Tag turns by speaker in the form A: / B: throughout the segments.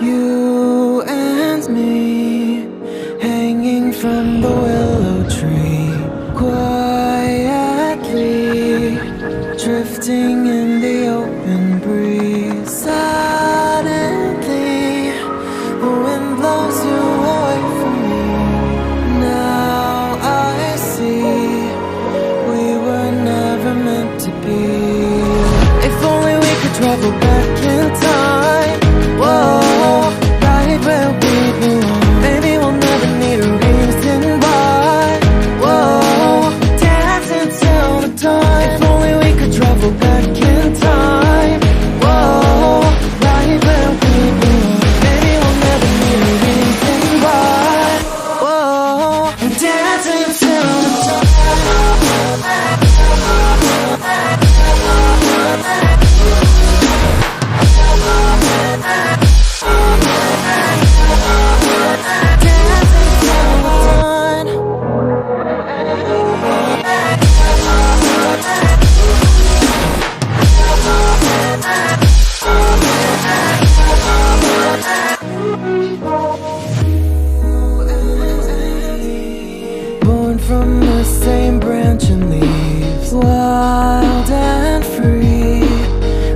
A: You and me, hanging from the willow tree, quietly drifting in the open breeze. Suddenly, the wind blows you away from me. Now I see we were never meant to be. If only we could travel back in time. Whoa, right where we belong. Maybe we'll never need a reason why. Whoa, dancing till the dawn. If only we could travel back in time. Whoa, right where we belong. Maybe we'll never need a reason why. Whoa, dancing till the dawn. Born from the same branch and leaves, wild and free,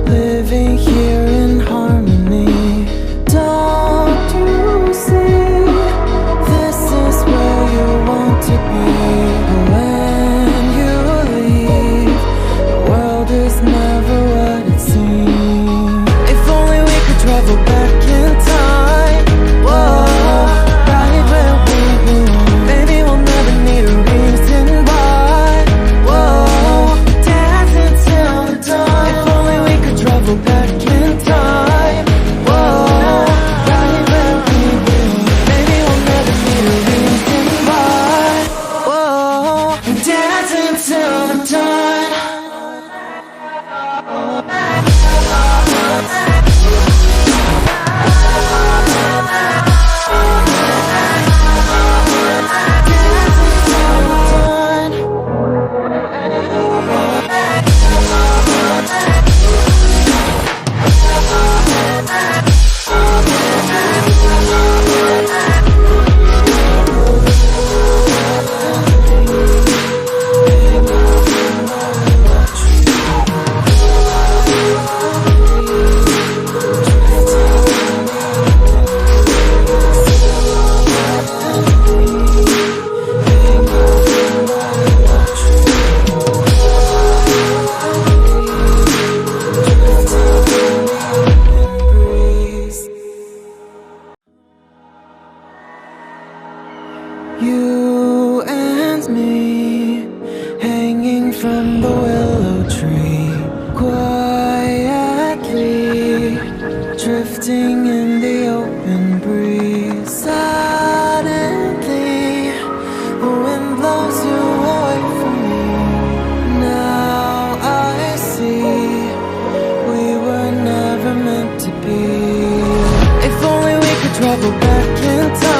A: living here in harmony. Don't you see, this is where you want to be. But when you leave, the world is never what it seems. If only we could travel back in time. Whoa, right where we belong. Maybe we'll never need a reason why. Whoa, dancing till the dawn. If only we could travel back in time. Whoa, right where we belong. Maybe we'll never need a reason why. Whoa, dancing till the dawn. You and me, hanging from the willow tree, quietly drifting in the open breeze. Suddenly, the wind blows you away from me. Now I see we were never meant to be. If only we could travel back in time.